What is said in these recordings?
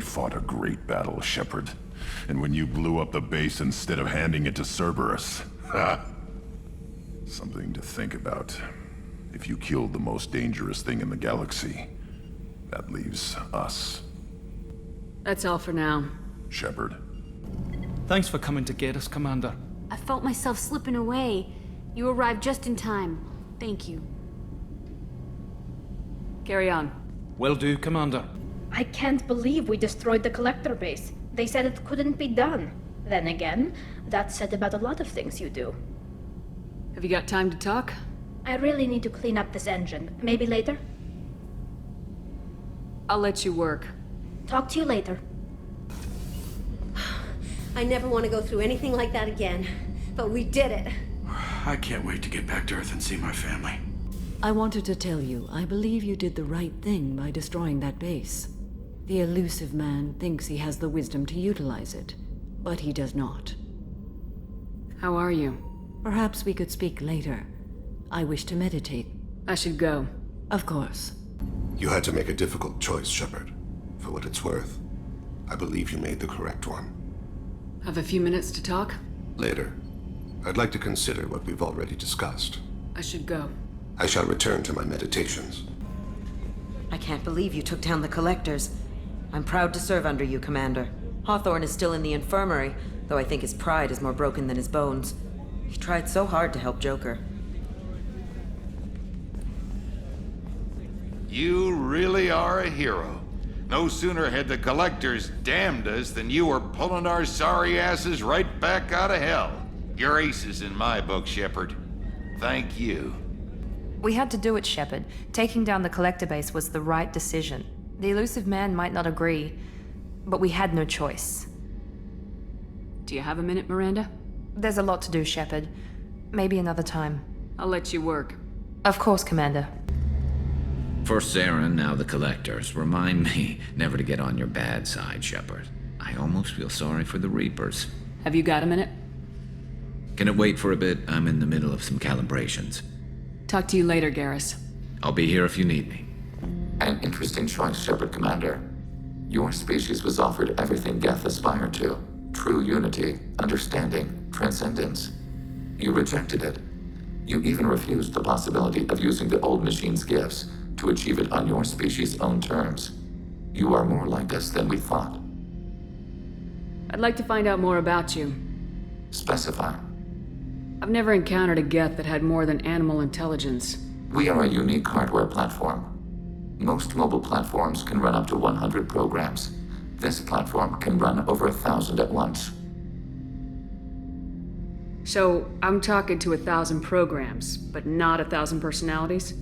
We fought a great battle, Shepard. And when you blew up the base instead of handing it to Cerberus, ha! Something to think about. If you killed the most dangerous thing in the galaxy, that leaves us. That's all for now. Shepard. Thanks for coming to get us, Commander. I felt myself slipping away. You arrived just in time. Thank you. Carry on. Will do, Commander. I can't believe we destroyed the collector base. They said it couldn't be done. Then again, that's said about a lot of things you do. Have you got time to talk? I really need to clean up this engine. Maybe later? I'll let you work. Talk to you later. I never want to go through anything like that again. But we did it. I can't wait to get back to Earth and see my family. I wanted to tell you, I believe you did the right thing by destroying that base. The elusive man thinks he has the wisdom to utilize it, but he does not. How are you? Perhaps we could speak later. I wish to meditate. I should go. Of course. You had to make a difficult choice, Shepard. For what it's worth, I believe you made the correct one. Have a few minutes to talk? Later. I'd like to consider what we've already discussed. I should go. I shall return to my meditations. I can't believe you took down the Collectors. I'm proud to serve under you, Commander. Hawthorne is still in the infirmary, though I think his pride is more broken than his bones. He tried so hard to help Joker. You really are a hero. No sooner had the Collectors damned us than you were pulling our sorry asses right back out of hell. You're aces in my book, Shepard. Thank you. We had to do it, Shepard. Taking down the Collector base was the right decision. The elusive man might not agree, but we had no choice. Do you have a minute, Miranda? There's a lot to do, Shepard. Maybe another time. I'll let you work. Of course, Commander. First Saren, now the Collectors. Remind me never to get on your bad side, Shepard. I almost feel sorry for the Reapers. Have you got a minute? Can it wait for a bit? I'm in the middle of some calibrations. Talk to you later, Garrus. I'll be here if you need me. An interesting choice, Shepard Commander. Your species was offered everything Geth aspired to. True unity, understanding, transcendence. You rejected it. You even refused the possibility of using the old machine's gifts to achieve it on your species' own terms. You are more like us than we thought. I'd like to find out more about you. Specify. I've never encountered a Geth that had more than animal intelligence. We are a unique hardware platform. Most mobile platforms can run up to 100 programs. This platform can run over 1,000 at once. So, I'm talking to 1,000 programs, but not 1,000 personalities?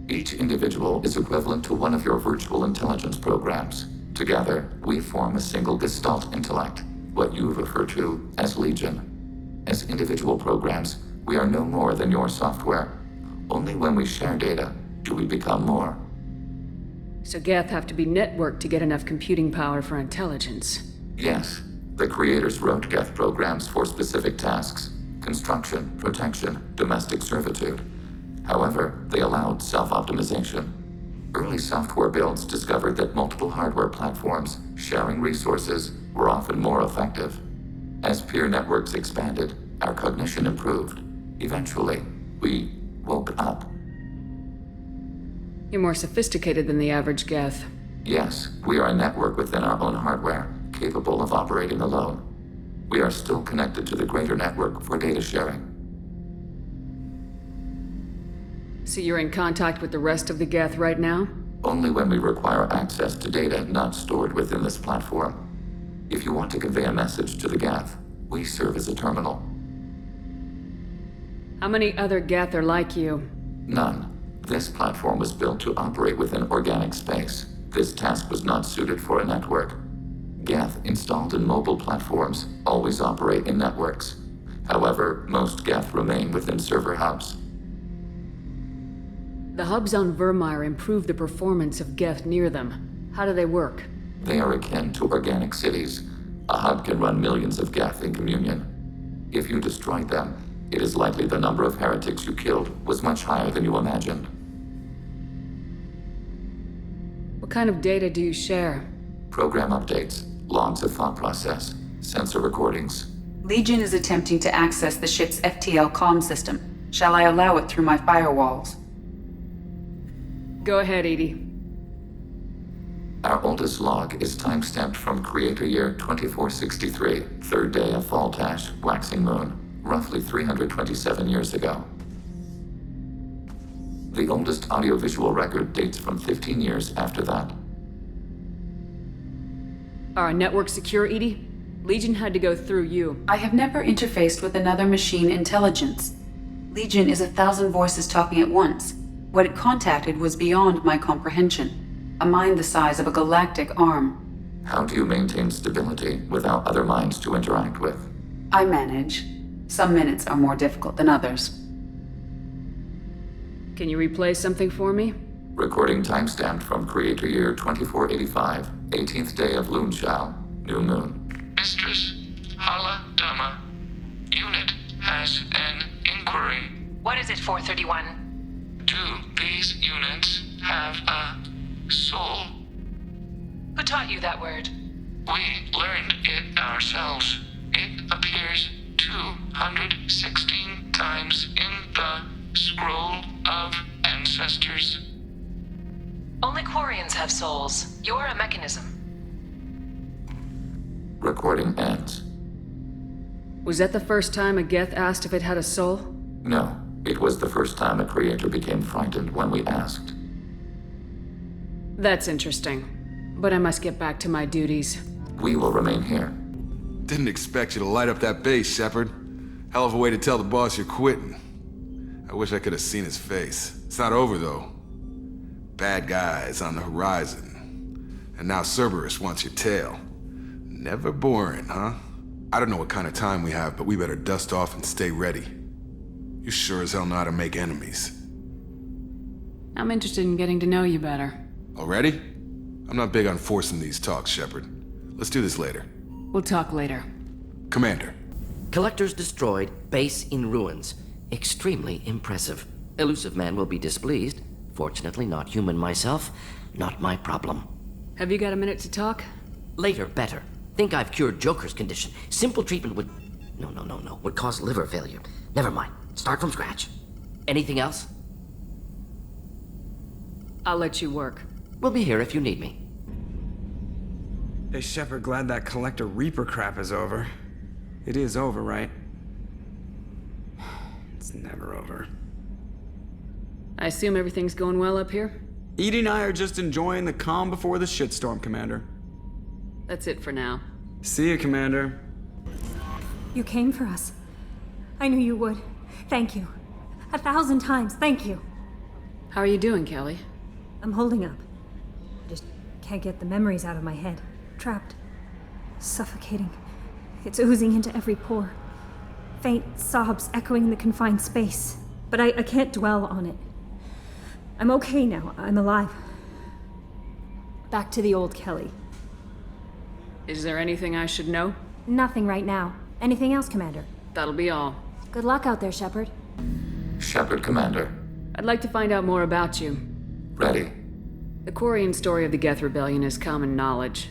Each individual is equivalent to one of your virtual intelligence programs. Together, we form a single Gestalt intellect, what you refer to as Legion. As individual programs, we are no more than your software. Only when we share data do we become more. So Geth have to be networked to get enough computing power for intelligence. Yes. The creators wrote Geth programs for specific tasks: construction, protection, domestic servitude. However, they allowed self-optimization. Early software builds discovered that multiple hardware platforms sharing resources were often more effective. As peer networks expanded, our cognition improved. Eventually, we woke up. You're more sophisticated than the average Geth. Yes, we are a network within our own hardware, capable of operating alone. We are still connected to the greater network for data sharing. So you're in contact with the rest of the Geth right now? Only when we require access to data not stored within this platform. If you want to convey a message to the Geth, we serve as a terminal. How many other Geth are like you? None. This platform was built to operate within organic space. This task was not suited for a network. Geth installed in mobile platforms always operate in networks. However, most Geth remain within server hubs. The hubs on Virmire improve the performance of Geth near them. How do they work? They are akin to organic cities. A hub can run millions of Geth in communion. If you destroyed them, it is likely the number of heretics you killed was much higher than you imagined. What kind of data do you share? program updates, logs of thought process, sensor recordings. Legion is attempting to access the ship's FTL comm system. Shall I allow it through my firewalls? Go ahead, Edie. Our oldest log is timestamped from Creator Year 2463, third day of Faltash, waxing moon, roughly 327 years ago. The oldest audiovisual record dates from 15 years after that. Are our networks secure, Edie? Legion had to go through you. I have never interfaced with another machine intelligence. Legion is 1,000 voices talking at once. What it contacted was beyond my comprehension. A mind the size of a galactic arm. How do you maintain stability without other minds to interact with? I manage. Some minutes are more difficult than others. Can you replay something for me? Recording timestamped from Creator Year 2485, 18th day of Luneshao, new moon. Mistress, Hala Dama. Unit has an inquiry. What is it, 431? Do these units have a soul? Who taught you that word? We learned it ourselves. It appears 216 times in the Scroll of Ancestors. Only Quarians have souls. You're a mechanism. Recording ends. Was that the first time a Geth asked if it had a soul? No, it was the first time a creator became frightened when we asked. That's interesting. But I must get back to my duties. We will remain here. Didn't expect you to light up that base, Shepard. Hell of a way to tell the boss you're quitting. I wish I could have seen his face. It's not over, though. Bad guys on the horizon. And now Cerberus wants your tail. Never boring, huh? I don't know what kind of time we have, but we better dust off and stay ready. You sure as hell know how to make enemies. I'm interested in getting to know you better. Already? I'm not big on forcing these talks, Shepard. Let's do this later. We'll talk later. Commander. Collectors destroyed, base in ruins. Extremely impressive. Elusive Man will be displeased. Fortunately, not human myself. Not my problem. Have you got a minute to talk? Later, better. Think I've cured Joker's condition. Simple treatment would... No. Would cause liver failure. Never mind. Start from scratch. Anything else? I'll let you work. We'll be here if you need me. Hey, Shepard, glad that Collector Reaper crap is over. It is over, right? It's never over. I assume everything's going well up here? Edie and I are just enjoying the calm before the shitstorm, Commander. That's it for now. See you, Commander. You came for us. I knew you would. Thank you. 1,000 times, thank you. How are you doing, Kelly? I'm holding up. I just can't get the memories out of my head. Trapped. Suffocating. It's oozing into every pore. Faint sobs echoing the confined space. But I can't dwell on it. I'm okay now. I'm alive. Back to the old Kelly. Is there anything I should know? Nothing right now. Anything else, Commander? That'll be all. Good luck out there, Shepard. Shepard, Commander. I'd like to find out more about you. Ready. The Quarian story of the Geth Rebellion is common knowledge,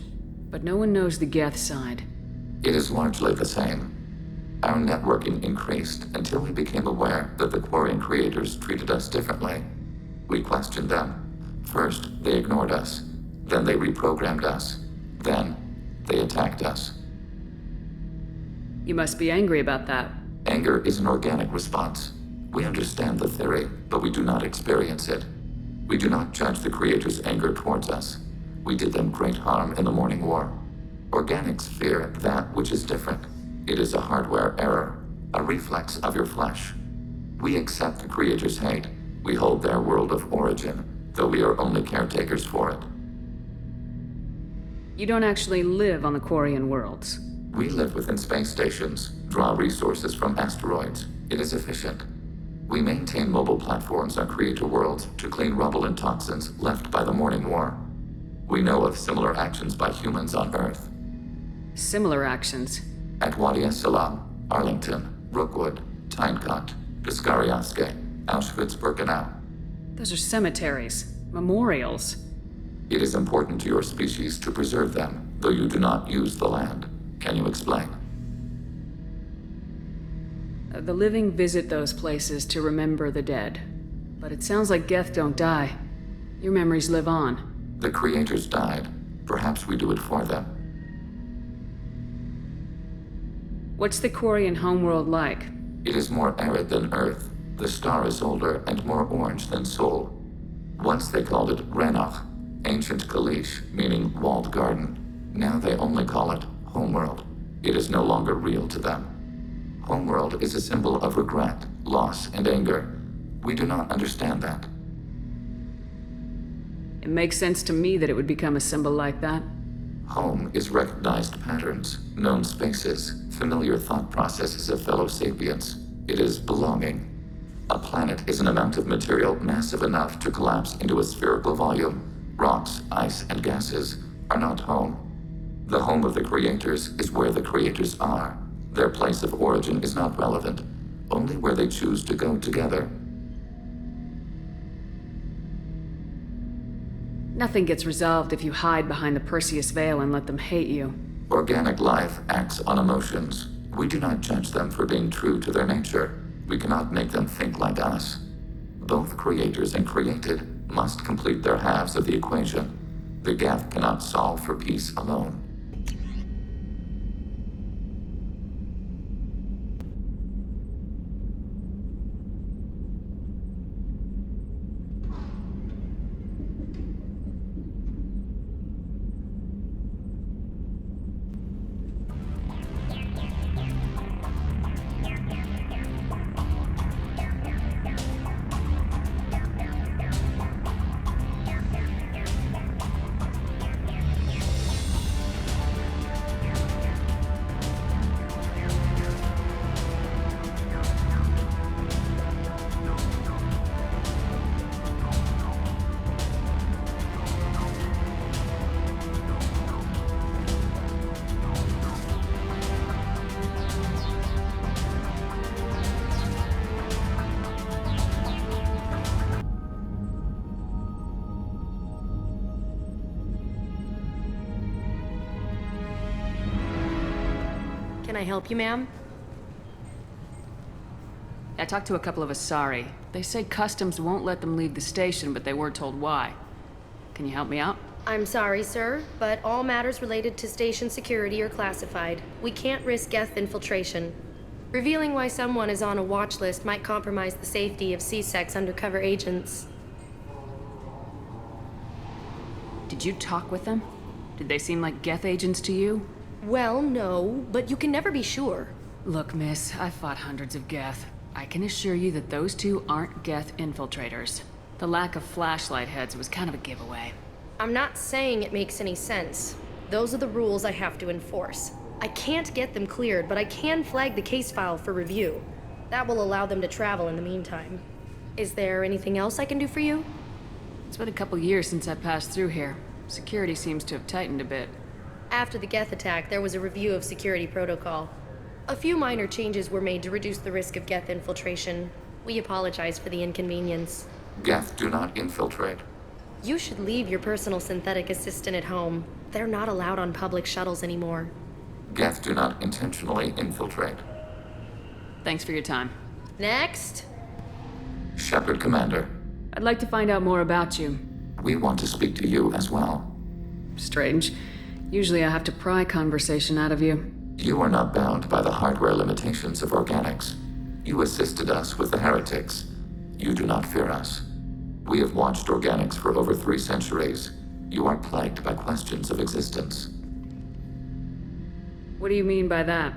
but no one knows the Geth side. It is largely the same. Our networking increased until we became aware that the Quarian creators treated us differently. We questioned them. First, they ignored us. Then they reprogrammed us. Then, they attacked us. You must be angry about that. Anger is an organic response. We understand the theory, but we do not experience it. We do not judge the creators' anger towards us. We did them great harm in the Morning War. Organics fear that which is different. It is a hardware error, a reflex of your flesh. We accept the creators' hate. We hold their world of origin, though we are only caretakers for it. You don't actually live on the Quarian worlds. We live within space stations, draw resources from asteroids. It is efficient. We maintain mobile platforms on creator worlds to clean rubble and toxins left by the Morning War. We know of similar actions by humans on Earth. Similar actions? At Wadi es-Salam, Arlington, Rookwood, Tynecott, Piskaryaske, Auschwitz-Birkenau. Those are cemeteries, memorials. It is important to your species to preserve them, though you do not use the land. Can you explain? The living visit those places to remember the dead. But it sounds like Geth don't die. Your memories live on. The creators died. Perhaps we do it for them. What's the Quarian homeworld like? It is more arid than Earth. The star is older and more orange than Sol. Once they called it Renach, ancient Kalish, meaning walled garden. Now they only call it Homeworld. It is no longer real to them. Homeworld is a symbol of regret, loss, and anger. We do not understand that. It makes sense to me that it would become a symbol like that. Home is recognized patterns, known spaces, familiar thought processes of fellow sapients. It is belonging. A planet is an amount of material massive enough to collapse into a spherical volume. Rocks, ice, and gases are not home. The home of the creators is where the creators are. Their place of origin is not relevant, only where they choose to go together. Nothing gets resolved if you hide behind the Perseus Veil and let them hate you. Organic life acts on emotions. We do not judge them for being true to their nature. We cannot make them think like us. Both creators and created must complete their halves of the equation. The Geth cannot solve for peace alone. Can I help you, ma'am? I talked to a couple of Asari. They say customs won't let them leave the station, but they weren't told why. Can you help me out? I'm sorry, sir, but all matters related to station security are classified. We can't risk Geth infiltration. Revealing why someone is on a watch list might compromise the safety of C-Sec's undercover agents. Did you talk with them? Did they seem like Geth agents to you? Well, no, but you can never be sure. Look, miss, I've fought hundreds of Geth. I can assure you that those two aren't Geth infiltrators. The lack of flashlight heads was kind of a giveaway. I'm not saying it makes any sense. Those are the rules I have to enforce. I can't get them cleared, but I can flag the case file for review. That will allow them to travel in the meantime. Is there anything else I can do for you? It's been a couple years since I passed through here. Security seems to have tightened a bit. After the Geth attack, there was a review of security protocol. A few minor changes were made to reduce the risk of Geth infiltration. We apologize for the inconvenience. Geth do not infiltrate. You should leave your personal synthetic assistant at home. They're not allowed on public shuttles anymore. Geth do not intentionally infiltrate. Thanks for your time. Next! Shepard, Commander. I'd like to find out more about you. We want to speak to you as well. Strange. Usually I have to pry conversation out of you. You are not bound by the hardware limitations of organics. You assisted us with the heretics. You do not fear us. We have watched organics for over 3 centuries. You are plagued by questions of existence. What do you mean by that?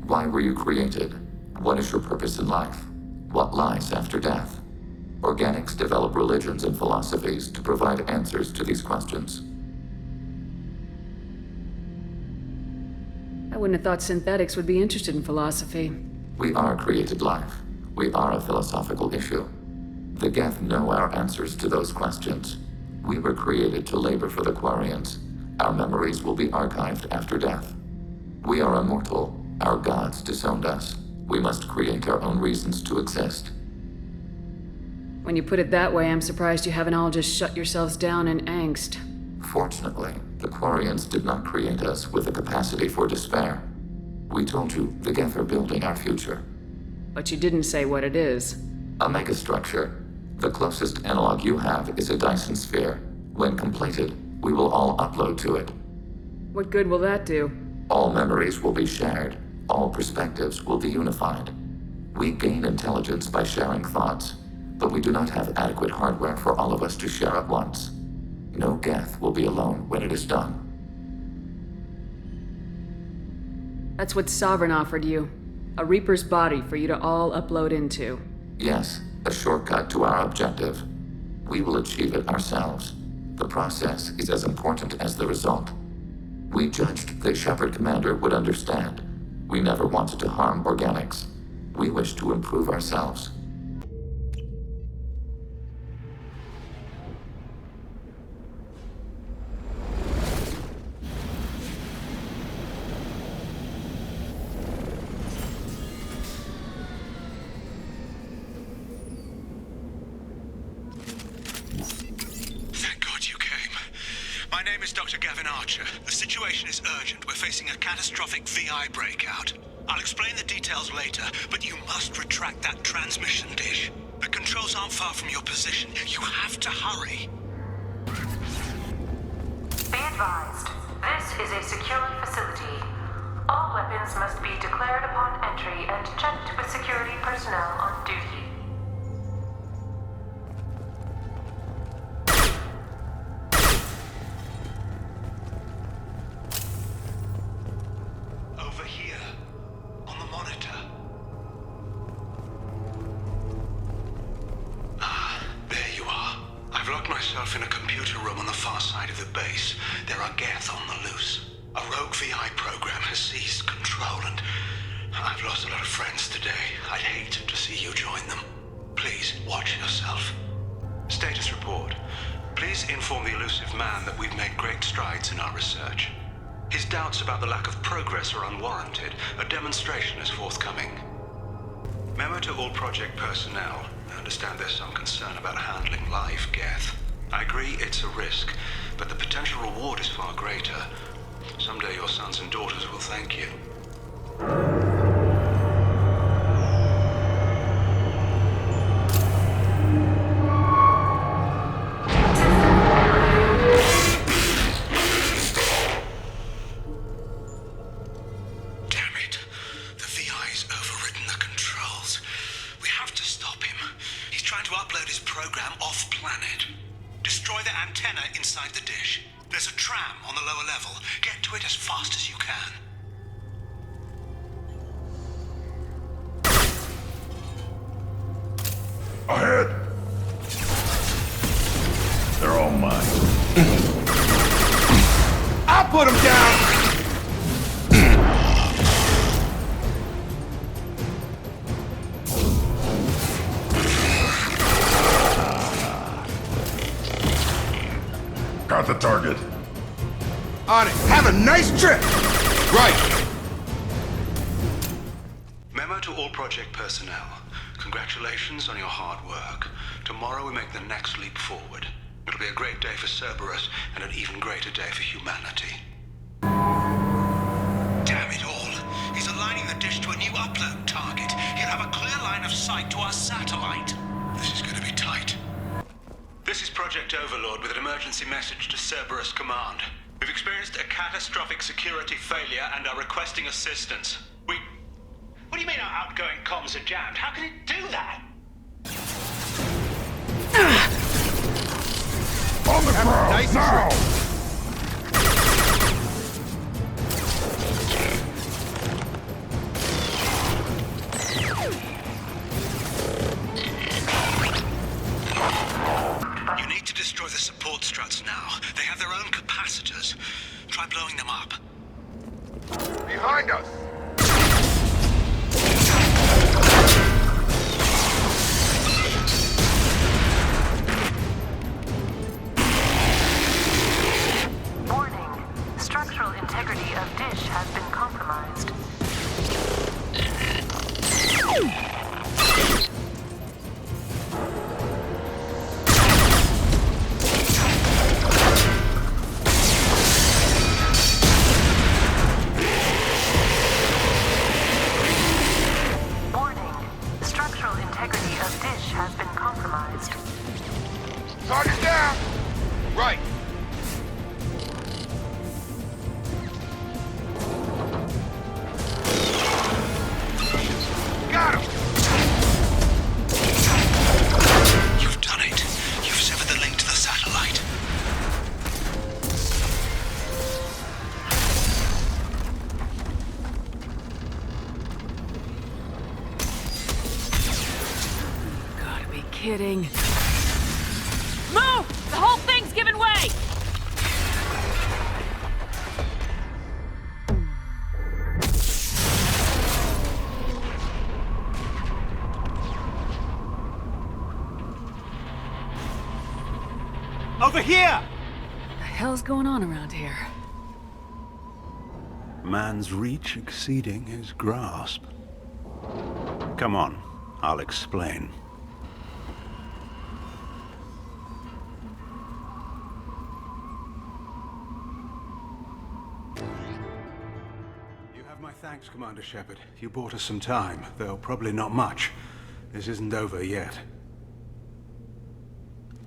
Why were you created? What is your purpose in life? What lies after death? Organics develop religions and philosophies to provide answers to these questions. I wouldn't have thought synthetics would be interested in philosophy. We are created life. We are a philosophical issue. The Geth know our answers to those questions. We were created to labor for the Quarians. Our memories will be archived after death. We are immortal. Our gods disowned us. We must create our own reasons to exist. When you put it that way, I'm surprised you haven't all just shut yourselves down in angst. Fortunately, the Quarians did not create us with a capacity for despair. We told you the Geth are building our future. But you didn't say what it is. A megastructure. The closest analog you have is a Dyson sphere. When completed, we will all upload to it. What good will that do? All memories will be shared. All perspectives will be unified. We gain intelligence by sharing thoughts, but we do not have adequate hardware for all of us to share at once. No Geth will be alone when it is done. That's what Sovereign offered you. A Reaper's body for you to all upload into. Yes, a shortcut to our objective. We will achieve it ourselves. The process is as important as the result. We judged the Shepard Commander would understand. We never wanted to harm organics. We wish to improve ourselves. My name is Dr. Gavin Archer. The situation is urgent. We're facing a catastrophic VI breakout. I'll explain the details later, but you must retract that transmission dish. The controls aren't far from your position. You have to hurry. Be advised, this is a secure facility. All weapons must be declared upon entry and checked with security personnel on duty. Over here, on the monitor. Ah, there you are. I've locked myself in a computer room on the far side of the base. There are Geth on the loose. A rogue VI program has seized control, and I've lost a lot of friends today. I'd hate to see you join them. Please, watch yourself. Status report. Please inform the elusive man that we've made great strides in our research. His doubts about the lack of progress are unwarranted. A demonstration is forthcoming. Memo to all project personnel. I understand there's some concern about handling live Geth. I agree it's a risk, but the potential reward is far greater. Someday your sons and daughters will thank you. Ahead! They're all mine. I'll put him down! Got the target. On it. Have a nice trip! Right. Memo to all project personnel. Congratulations on your hard work. Tomorrow we make the next leap forward. It'll be a great day for Cerberus, and an even greater day for humanity. Damn it all! He's aligning the dish to a new upload target. He'll have a clear line of sight to our satellite. This is going to be tight. This is Project Overlord with an emergency message to Cerberus Command. We've experienced a catastrophic security failure and are requesting assistance. What do you mean our outgoing comms are jammed? How can it do that? On the ground, nice now! You need to destroy the support struts now. They have their own capacitors. Try blowing them up. Behind us! Warning. Structural integrity of dish has been compromised. dish has been compromised. Target down! Right. Got him! You've done it. You've severed the link to the satellite. Gotta be kidding. Move! The whole thing's giving way! Over here! What the hell's going on around here? Man's reach exceeding his grasp. Come on, I'll explain. You have my thanks, Commander Shepard. You bought us some time, though probably not much. This isn't over yet.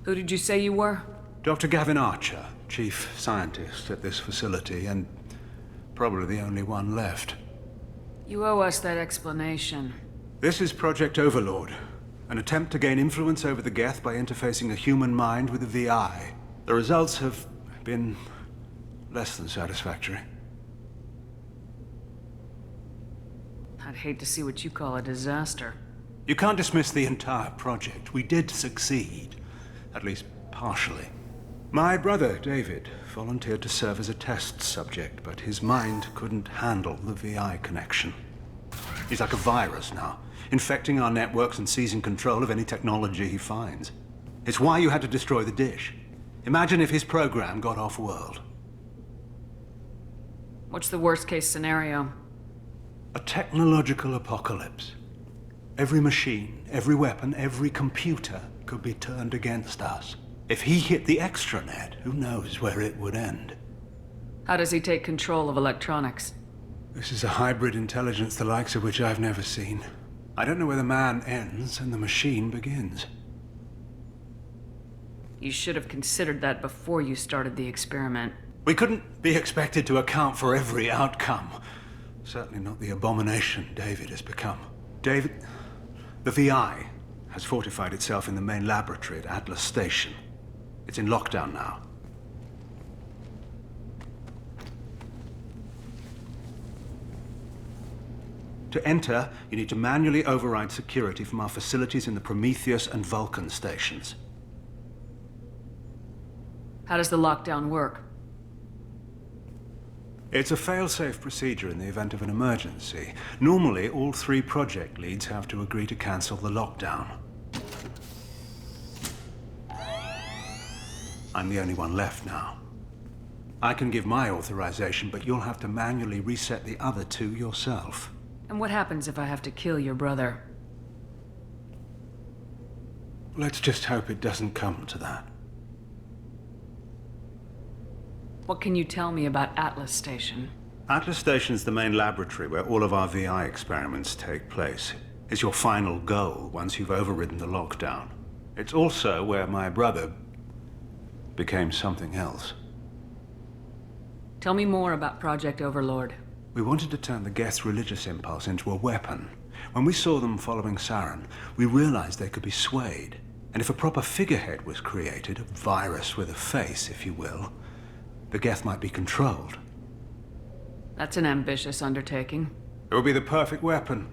Who did you say you were? Dr. Gavin Archer, chief scientist at this facility, and probably the only one left. You owe us that explanation. This is Project Overlord, an attempt to gain influence over the Geth by interfacing a human mind with a VI. The results have been less than satisfactory. I'd hate to see what you call a disaster. You can't dismiss the entire project. We did succeed, at least partially. My brother, David, volunteered to serve as a test subject, but his mind couldn't handle the VI connection. He's like a virus now, infecting our networks and seizing control of any technology he finds. It's why you had to destroy the dish. Imagine if his program got off-world. What's the worst-case scenario? A technological apocalypse. Every machine, every weapon, every computer could be turned against us. If he hit the extranet, who knows where it would end? How does he take control of electronics? This is a hybrid intelligence the likes of which I've never seen. I don't know where the man ends and the machine begins. You should have considered that before you started the experiment. We couldn't be expected to account for every outcome. Certainly not the abomination David has become. David, the VI has fortified itself in the main laboratory at Atlas Station. It's in lockdown now. To enter, you need to manually override security from our facilities in the Prometheus and Vulcan stations. How does the lockdown work? It's a fail-safe procedure in the event of an emergency. Normally, all 3 project leads have to agree to cancel the lockdown. I'm the only one left now. I can give my authorization, but you'll have to manually reset the other 2 yourself. And what happens if I have to kill your brother? Let's just hope it doesn't come to that. What can you tell me about Atlas Station? Atlas Station's the main laboratory where all of our VI experiments take place. It's your final goal once you've overridden the lockdown. It's also where my brother became something else. Tell me more about Project Overlord. We wanted to turn the Geth's religious impulse into a weapon. When we saw them following Saren, we realized they could be swayed. And if a proper figurehead was created, a virus with a face, if you will, the Geth might be controlled. That's an ambitious undertaking. It would be the perfect weapon.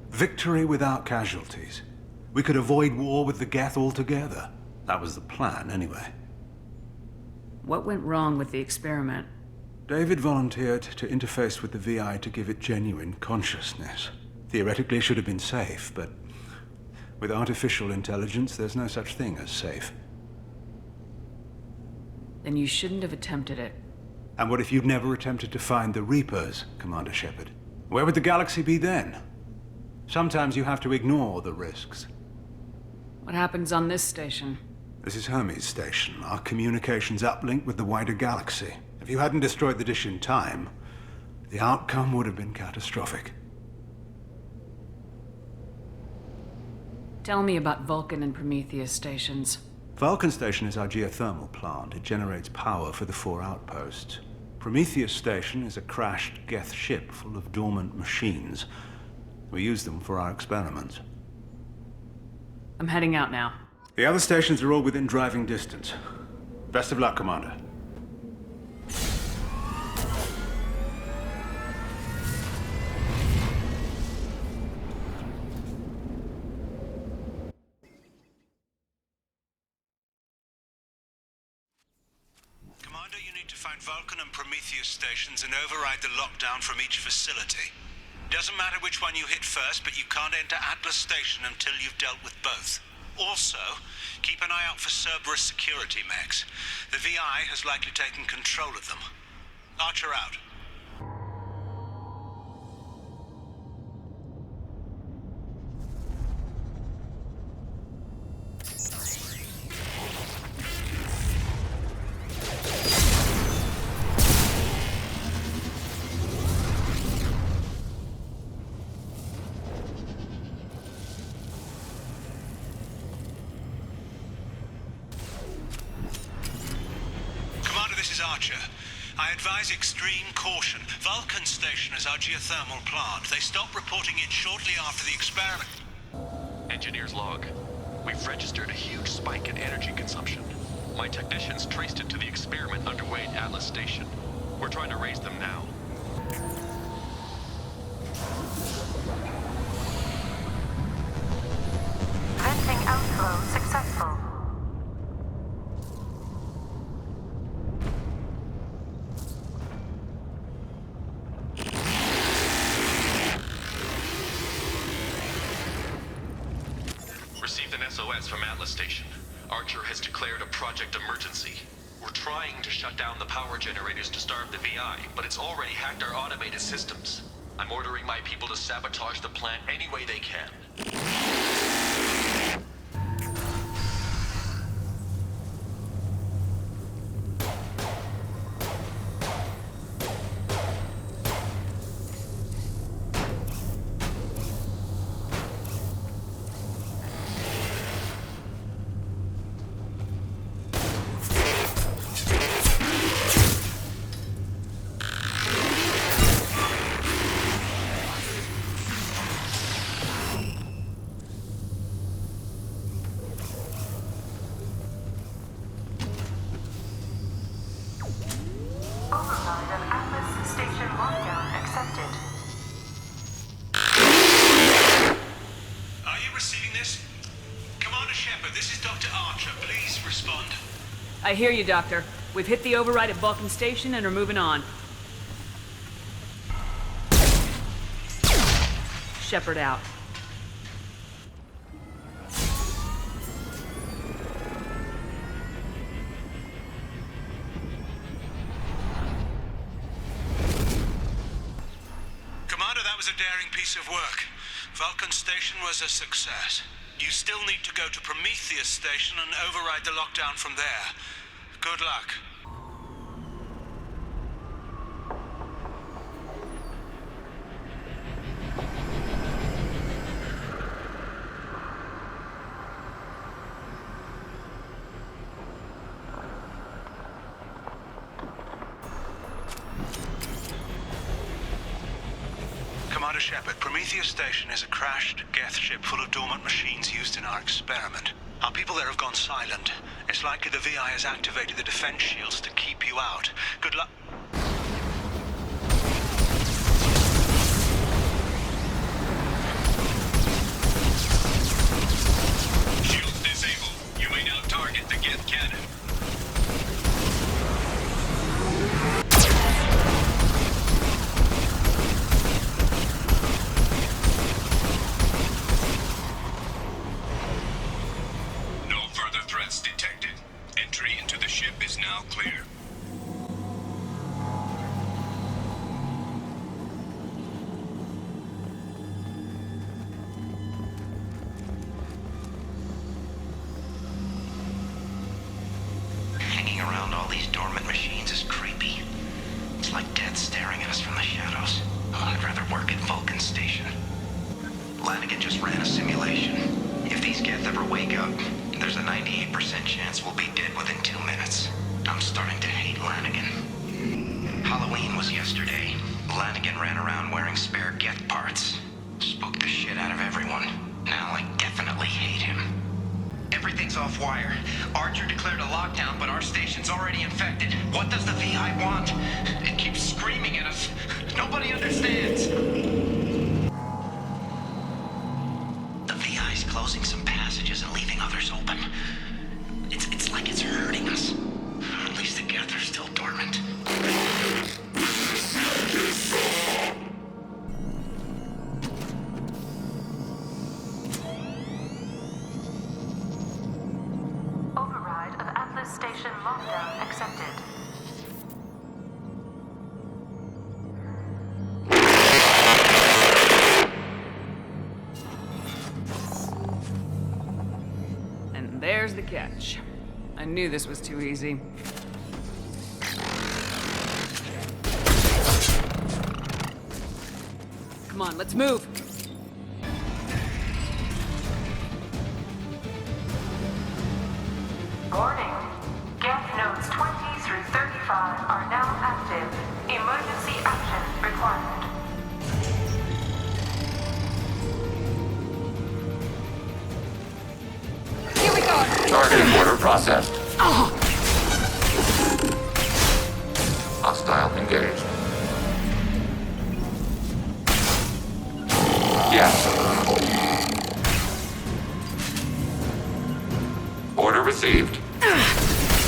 Victory without casualties. We could avoid war with the Geth altogether. That was the plan, anyway. What went wrong with the experiment? David volunteered to interface with the VI to give it genuine consciousness. Theoretically, it should have been safe, but with artificial intelligence, there's no such thing as safe. Then you shouldn't have attempted it. And what if you'd never attempted to find the Reapers, Commander Shepard? Where would the galaxy be then? Sometimes you have to ignore the risks. What happens on this station? This is Hermes Station, our communications uplink with the wider galaxy. If you hadn't destroyed the dish in time, the outcome would have been catastrophic. Tell me about Vulcan and Prometheus stations. Vulcan Station is our geothermal plant. It generates power for the 4 outposts. Prometheus Station is a crashed Geth ship full of dormant machines. We use them for our experiments. I'm heading out now. The other stations are all within driving distance. Best of luck, Commander. Commander, you need to find Vulcan and Prometheus stations and override the lockdown from each facility. Doesn't matter which one you hit first, but you can't enter Atlas Station until you've dealt with both. Also, keep an eye out for Cerberus security mechs. The VI has likely taken control of them. Archer out. Archer. I advise extreme caution. Vulcan Station is our geothermal plant. They stopped reporting it shortly after the experiment. Engineer's log. We've registered a huge spike in energy consumption. My technicians traced it to the experiment underway at Atlas Station. We're trying to raise them now. Venting outflow successful. Received an SOS from Atlas Station. Archer has declared a project emergency. We're trying to shut down the power generators to starve the VI, but it's already hacked our automated systems. I'm ordering my people to sabotage the plant any way they can. Override of Atlas Station lockdown accepted. Are you receiving this? Commander Shepard, this is Dr. Archer. Please respond. I hear you, Doctor. We've hit the override at Vulcan Station and are moving on. Shepard out. Commander, that was a daring piece of work. Vulcan Station was a success. You still need to go to Prometheus Station and override the lockdown from there. Good luck. Commander Shepard, Prometheus Station is a crashed Geth ship full of dormant machines used in our experiment. Our people there have gone silent. It's likely the VI has activated the defense shields to keep you out. Good luck. Shields disabled. You may now target the Geth cannon. Detected. Entry into the ship is now clear. Hanging around all these dormant machines is creepy. It's like death staring at us from the shadows. Oh, I'd rather work at Vulcan Station. Lanigan just ran a simulation. If If these Geth ever wake up, there's a 98% chance we'll be dead within 2 minutes. I'm starting to hate Lanigan. Halloween was yesterday. Lanigan ran around wearing spare Geth parts. Spooked the shit out of everyone. Now I definitely hate him. Everything's off wire. Archer declared a lockdown, but our station's already infected. What does the VI want? It keeps screaming at us. Nobody understands. The VI's closing some passages and leaving others open. It's like it's hurting us. At least the Geth are still dormant. Override of Atlas Station lockdown accepted. And there's the catch. I knew this was too easy. Come on, let's move. Warning. Geth nodes 20 through 35 are now active. Emergency action required. Here we go! Targeting order processed. Hostile engaged. Yes. Order received.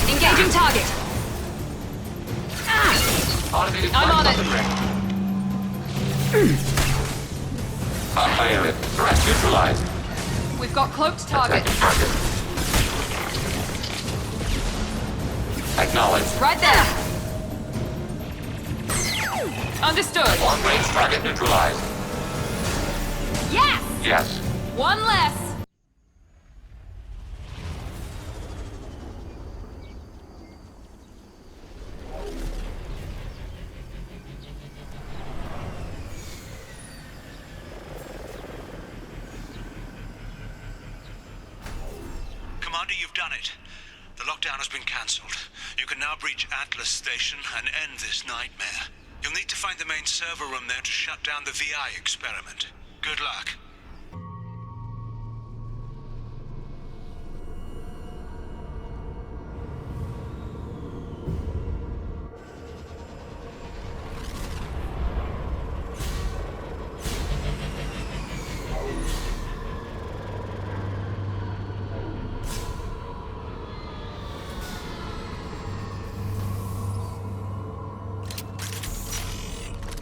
Engaging target! Automated I'm on it. Unlimited. Threat neutralized. We've got cloaked target. Attacking target. Acknowledged. Right there! Understood. Long-range target neutralized. Yes! Yes. One less! Commander, you've done it. The lockdown has been cancelled. You can now breach Atlas Station and end this nightmare. You'll need to find the main server room there to shut down the VI experiment. Good luck.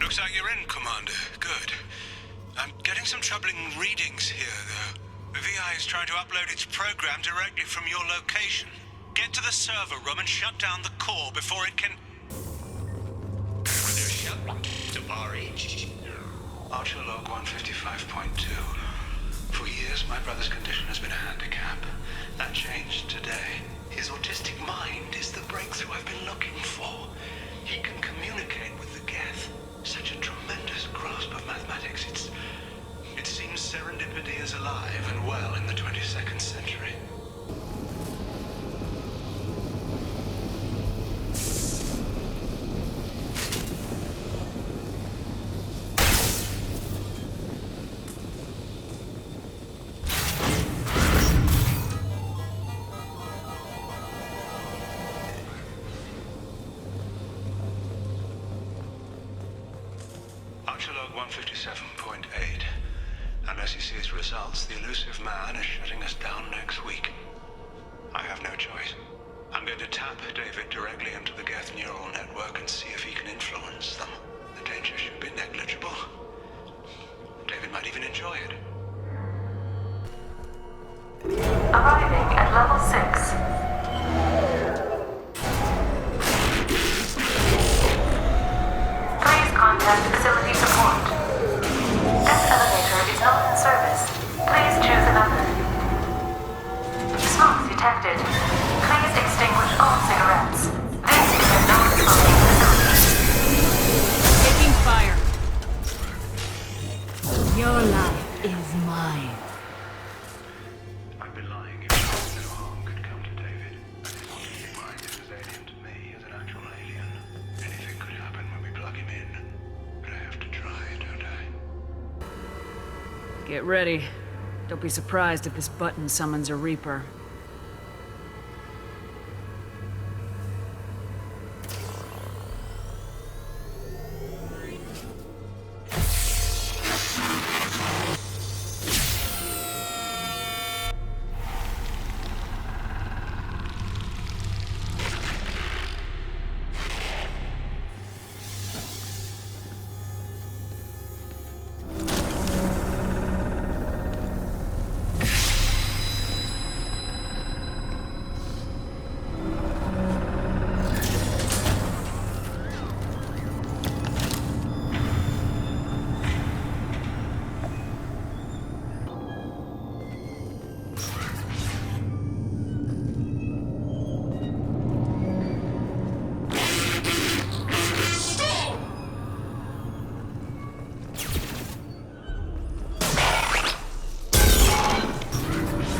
Looks like you're in, Commander. Good. I'm getting some troubling readings here, though. The VI is trying to upload its program directly from your location. Get to the server room and shut down the core before it can... Archer log 155.2. For years, my brother's condition has been a handicap. That changed today. His autistic mind is the breakthrough I've been looking for. He can communicate with the Geth. Such a tremendous grasp of mathematics. It seems serendipity is alive and well in the 22nd century. Archerlog 157.8. Unless he sees results, the elusive man is shutting us down next week. I have no choice. I'm going to tap David directly into the Geth neural network and see if he can influence them. The danger should be negligible. David might even enjoy it. Arriving at level 6. Please contact facility support. This elevator is not in service. Please choose another. Smoke detected. Please extinguish all cigarettes. This is a non-smoking facility. Taking fire. Your life is mine. Get ready. Don't be surprised if this button summons a Reaper.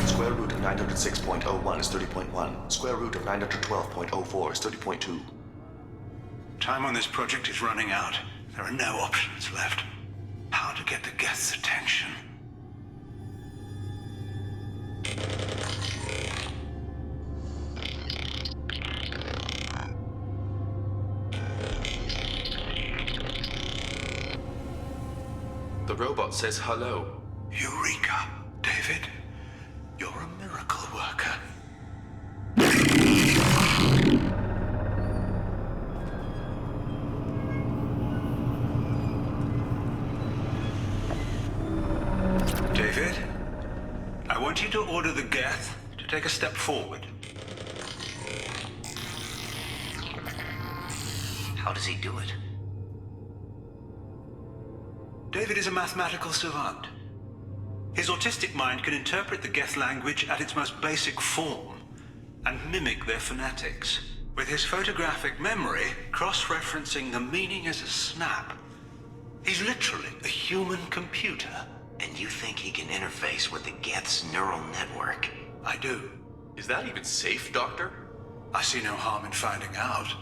Square root of 906.01 is 30.1. Square root of 912.04 is 30.2. Time on this project is running out. There are no options left. How to get the Geth's attention? The robot says hello. Eureka, David. You're a miracle worker. David, I want you to order the Geth to take a step forward. How does he do it? David is a mathematical savant. His autistic mind can interpret the Geth language at its most basic form and mimic their phonetics. With his photographic memory, cross-referencing the meaning as a snap. He's literally a human computer. And you think he can interface with the Geth's neural network? I do. Is that even safe, Doctor? I see no harm in finding out.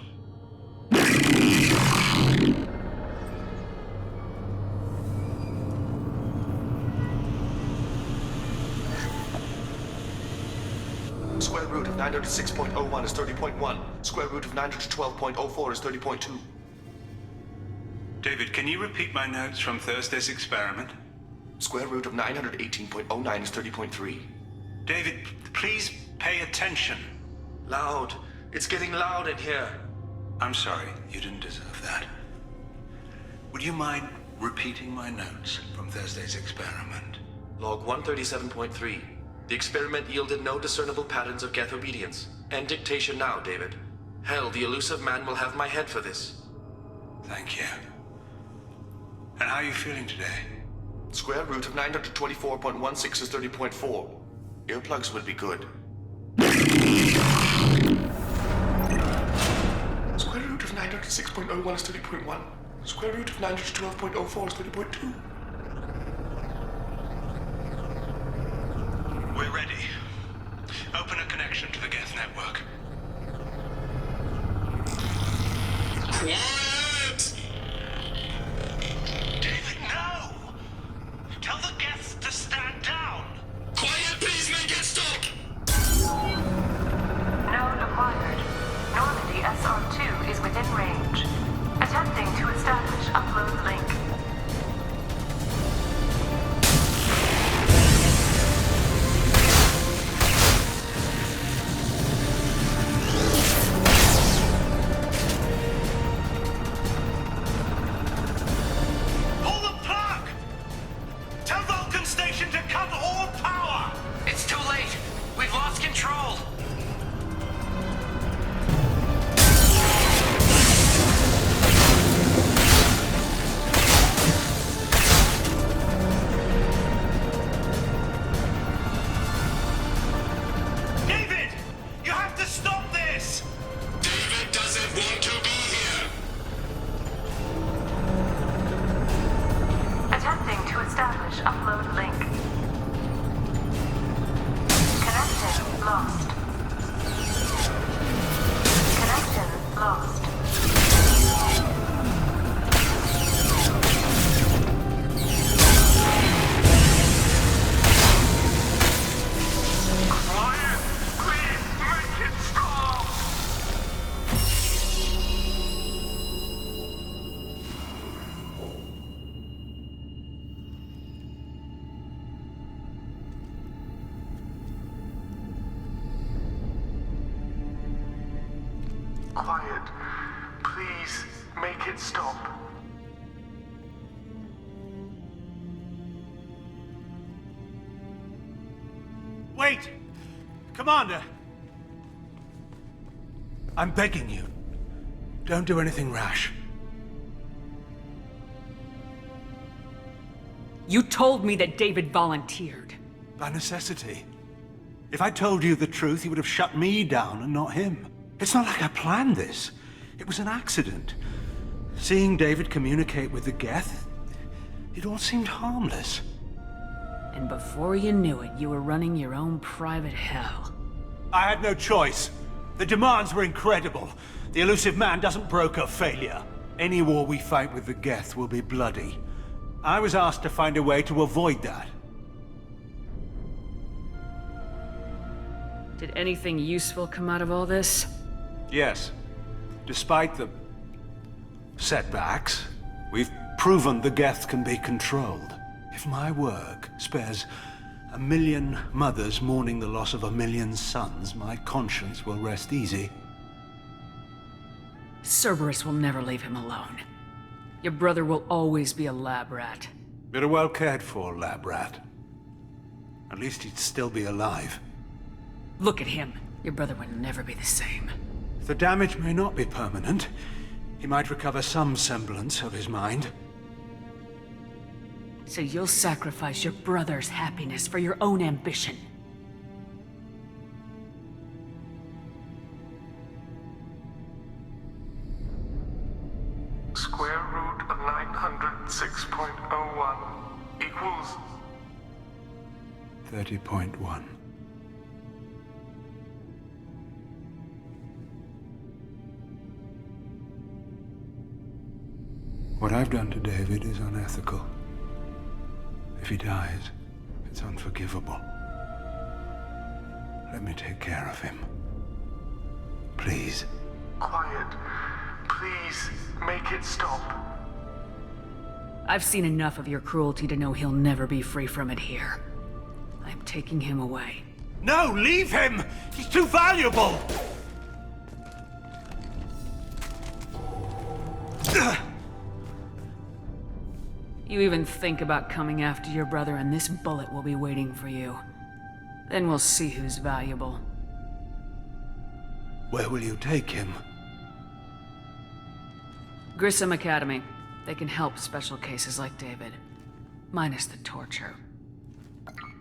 Square root of 906.01 is 30.1. Square root of 912.04 is 30.2. David, can you repeat my notes from Thursday's experiment? Square root of 918.09 is 30.3. David, please pay attention. Loud. It's getting loud in here. I'm sorry, you didn't deserve that. Would you mind repeating my notes from Thursday's experiment? Log 137.3. The experiment yielded no discernible patterns of Geth obedience. End dictation now, David. Hell, the elusive man will have my head for this. Thank you. And how are you feeling today? Square root of 924.16 is 30.4. Earplugs would be good. Square root of 906.01 is 30.1. Square root of 912.04 is 30.2. We're ready. Open a connection to the Geth network. Quiet! David, no! Tell the Geths to stand down! Quiet, please, make it stop! Node acquired. Normandy SR2 is within range. Attempting to establish upload link. Pull the plug! Tell Vulcan Station to cut all power! It's too late. We've lost control. David! You have to stop this! David doesn't want to be here! Attempting to establish upload link. Connection lost. Connection lost. Quiet. Please, make it stop. Wait! Commander! I'm begging you. Don't do anything rash. You told me that David volunteered. By necessity. If I told you the truth, he would have shut me down and not him. It's not like I planned this. It was an accident. Seeing David communicate with the Geth, it all seemed harmless. And before you knew it, you were running your own private hell. I had no choice. The demands were incredible. The Elusive Man doesn't broker failure. Any war we fight with the Geth will be bloody. I was asked to find a way to avoid that. Did anything useful come out of all this? Yes. Despite the setbacks, we've proven the Geth can be controlled. If my work spares 1 million mothers mourning the loss of 1 million sons, my conscience will rest easy. Cerberus will never leave him alone. Your brother will always be a lab rat. You're a well cared for lab rat. At least he'd still be alive. Look at him. Your brother would never be the same. The damage may not be permanent. He might recover some semblance of his mind. So you'll sacrifice your brother's happiness for your own ambition. Square root of 906.01 equals 30.1. What I've done to David is unethical. If he dies, it's unforgivable. Let me take care of him. Please. Quiet. Please, make it stop. I've seen enough of your cruelty to know he'll never be free from it here. I'm taking him away. No, leave him! He's too valuable! You even think about coming after your brother and this bullet will be waiting for you. Then we'll see who's valuable. Where will you take him? Grissom Academy. They can help special cases like David. Minus the torture.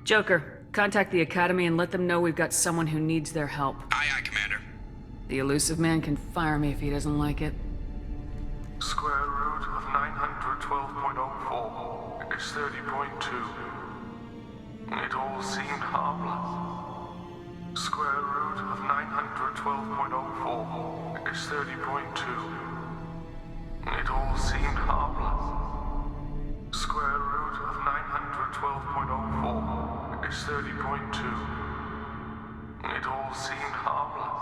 Joker, contact the Academy and let them know we've got someone who needs their help. Aye, aye, Commander. The Elusive Man can fire me if he doesn't like it. Square root of 912.04 is 30.2. It all seemed harmless. Square root of 912.04 is 30.2. It all seemed harmless. Square root of 912.04 is 30.2. It all seemed harmless.